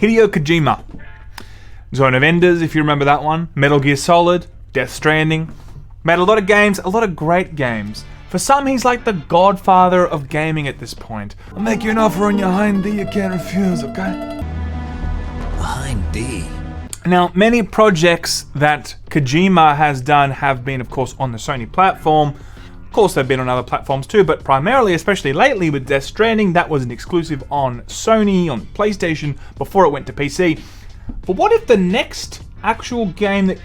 Hideo Kojima. Zone of Enders, if you remember that one. Metal Gear Solid, Death Stranding. Made a lot of games, a lot of great games. For some, he's like the godfather of gaming at this point. I'll make you an offer on your hind D you can't refuse, okay? Hind D? Now, many projects that Kojima has done have been, of course, on the Sony platform. Of course, they've been on other platforms too, but primarily, especially lately with Death Stranding, that was an exclusive on Sony, on PlayStation, before it went to PC. But what if the next actual game that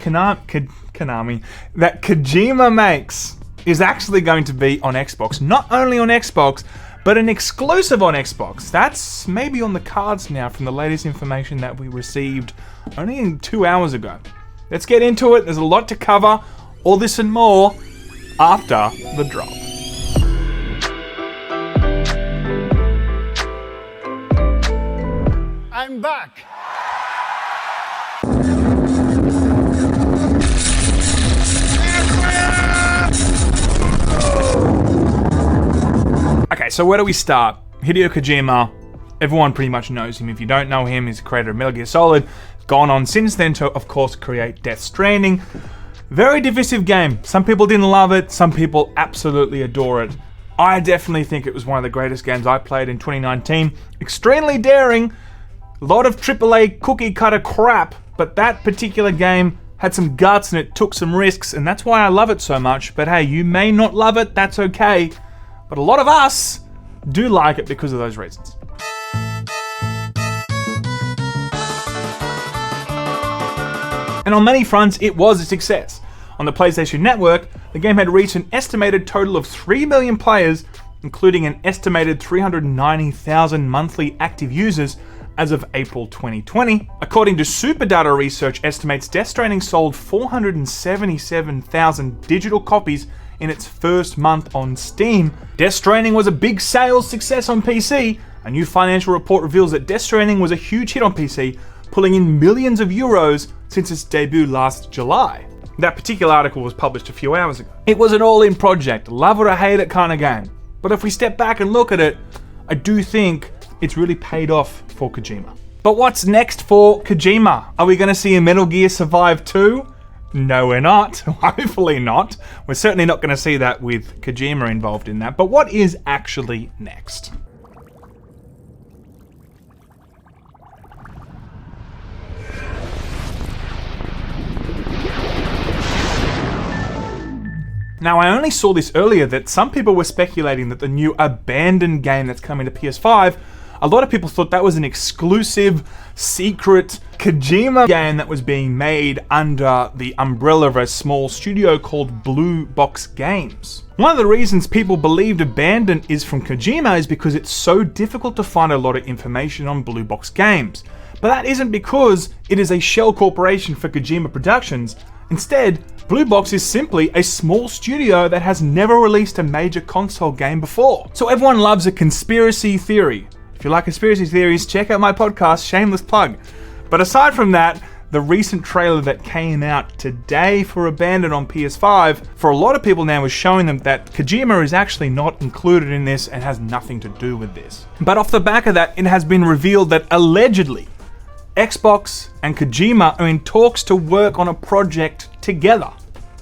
that Kojima makes is actually going to be on Xbox? Not only on Xbox, but an exclusive on Xbox. That's maybe on the cards now from the latest information that we received only 2 hours ago. Let's get into it. There's a lot to cover. All this and more after the drop. I'm back. Okay, so where do we start? Hideo Kojima, everyone pretty much knows him. If you don't know him, he's the creator of Metal Gear Solid. Gone on since then to, of course, create Death Stranding. Very divisive game. Some people didn't love it, some people absolutely adore it. I definitely think it was one of the greatest games I played in 2019. Extremely daring, a lot of AAA cookie cutter crap, but that particular game had some guts and it took some risks, and that's why I love it so much. But hey, you may not love it, that's okay. But a lot of us do like it because of those reasons. And on many fronts, it was a success. On the PlayStation Network, the game had reached an estimated total of 3 million players, including an estimated 390,000 monthly active users as of April 2020. According to SuperData Research estimates, Death Stranding sold 477,000 digital copies in its first month on Steam. Death Stranding was a big sales success on PC. A new financial report reveals that Death Stranding was a huge hit on PC, pulling in millions of euros since its debut last July. That particular article was published a few hours ago. It was an all-in project, love it or hate it kind of game. But if we step back and look at it, I do think it's really paid off for Kojima. But what's next for Kojima? Are we going to see a Metal Gear Survive 2? No, we're not. Hopefully not. We're certainly not going to see that with Kojima involved in that. But what is actually next? Now, I only saw this earlier that some people were speculating that the new Abandoned game that's coming to PS5, a lot of people thought that was an exclusive, secret Kojima game that was being made under the umbrella of a small studio called Blue Box Games. One of the reasons people believed Abandoned is from Kojima is because it's so difficult to find a lot of information on Blue Box Games. But that isn't because it is a shell corporation for Kojima Productions. Instead, Blue Box is simply a small studio that has never released a major console game before. So everyone loves a conspiracy theory. If you like conspiracy theories, check out my podcast, shameless plug. But aside from that, the recent trailer that came out today for Abandoned on PS5, for a lot of people now is showing them that Kojima is actually not included in this and has nothing to do with this. But off the back of that, it has been revealed that allegedly, Xbox and Kojima are in talks to work on a project together.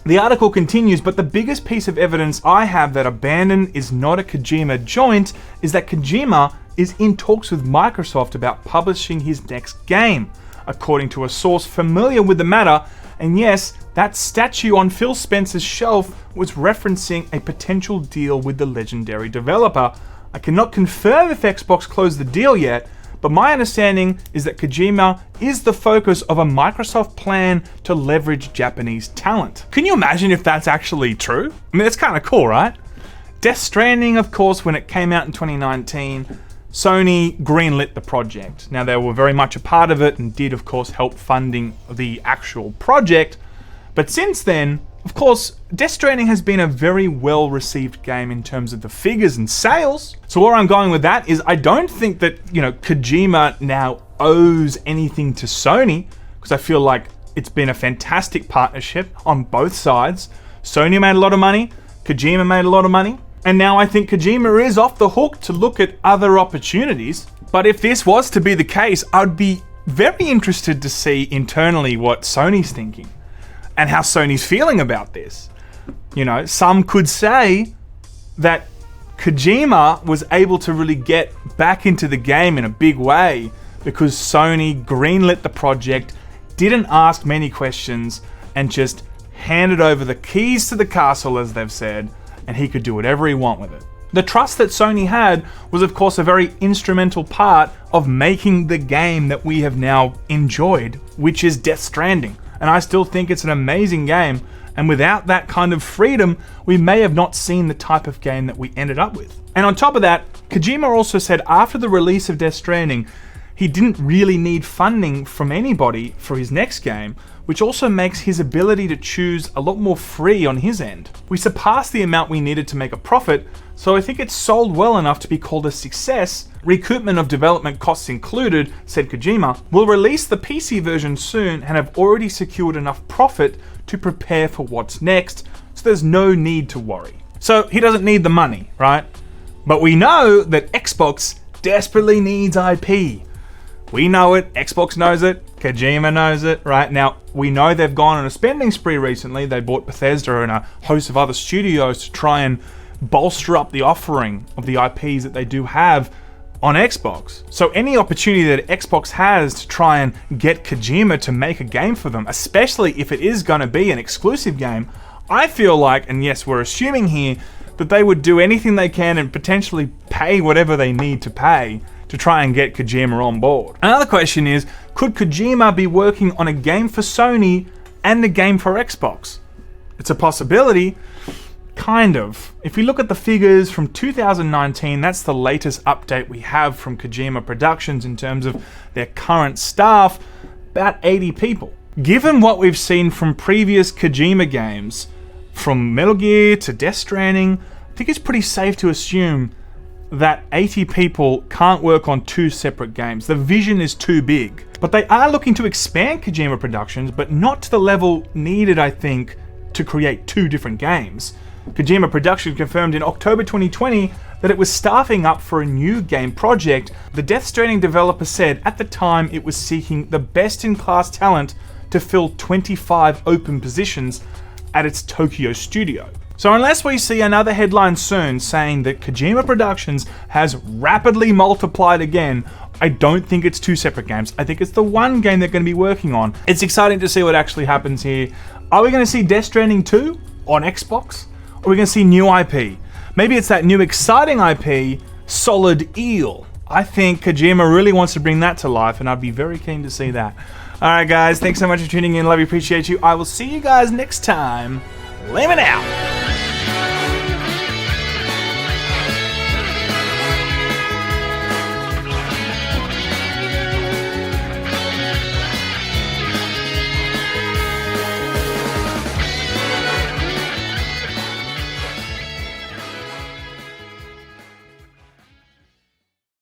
The article continues, but the biggest piece of evidence I have that Abandoned is not a Kojima joint is that Kojima is in talks with Microsoft about publishing his next game, according to a source familiar with the matter. And yes, that statue on Phil Spencer's shelf was referencing a potential deal with the legendary developer. I cannot confirm if Xbox closed the deal yet, but my understanding is that Kojima is the focus of a Microsoft plan to leverage Japanese talent. Can you imagine if that's actually true? I mean, that's kind of cool, right? Death Stranding, of course, when it came out in 2019, Sony greenlit the project. Now, they were very much a part of it and did, of course, help funding the actual project. But since then, of course, Death Stranding has been a very well-received game in terms of the figures and sales. So where I'm going with that is I don't think that, Kojima now owes anything to Sony, because I feel like it's been a fantastic partnership on both sides. Sony made a lot of money, Kojima made a lot of money, and now I think Kojima is off the hook to look at other opportunities. But if this was to be the case, I'd be very interested to see internally what Sony's thinking and how Sony's feeling about this. You know, some could say that Kojima was able to really get back into the game in a big way because Sony greenlit the project, didn't ask many questions, and just handed over the keys to the castle, as they've said, and he could do whatever he want with it. The trust that Sony had was, of course, a very instrumental part of making the game that we have now enjoyed, which is Death Stranding. And I still think it's an amazing game, and without that kind of freedom, we may have not seen the type of game that we ended up with. And on top of that, Kojima also said after the release of Death Stranding, he didn't really need funding from anybody for his next game, which also makes his ability to choose a lot more free on his end. We surpassed the amount we needed to make a profit, so I think it's sold well enough to be called a success. Recoupment of development costs included, said Kojima. We'll release the PC version soon and have already secured enough profit to prepare for what's next, so there's no need to worry. So he doesn't need the money, right? But we know that Xbox desperately needs IP. We know it, Xbox knows it, Kojima knows it, right? Now, we know they've gone on a spending spree recently. They bought Bethesda and a host of other studios to try and bolster up the offering of the IPs that they do have on Xbox. So any opportunity that Xbox has to try and get Kojima to make a game for them, especially if it is going to be an exclusive game, I feel like, and yes, we're assuming here, that they would do anything they can and potentially pay whatever they need to pay to try and get Kojima on board. Another question is, could Kojima be working on a game for Sony and a game for Xbox? It's a possibility, kind of. If we look at the figures from 2019, that's the latest update we have from Kojima Productions in terms of their current staff, about 80 people. Given what we've seen from previous Kojima games, from Metal Gear to Death Stranding, I think it's pretty safe to assume that 80 people can't work on two separate games. The vision is too big. But they are looking to expand Kojima Productions, but not to the level needed, I think, to create two different games. Kojima Productions confirmed in October 2020 that it was staffing up for a new game project. The Death Stranding developer said at the time it was seeking the best-in-class talent to fill 25 open positions at its Tokyo studio. So unless we see another headline soon saying that Kojima Productions has rapidly multiplied again, I don't think it's two separate games. I think it's the one game they're going to be working on. It's exciting to see what actually happens here. Are we going to see Death Stranding 2 on Xbox? Or are we going to see new IP? Maybe it's that new exciting IP, Solid Eel. I think Kojima really wants to bring that to life, and I'd be very keen to see that. Alright guys, thanks so much for tuning in. Love you, appreciate you. I will see you guys next time. Lemon out!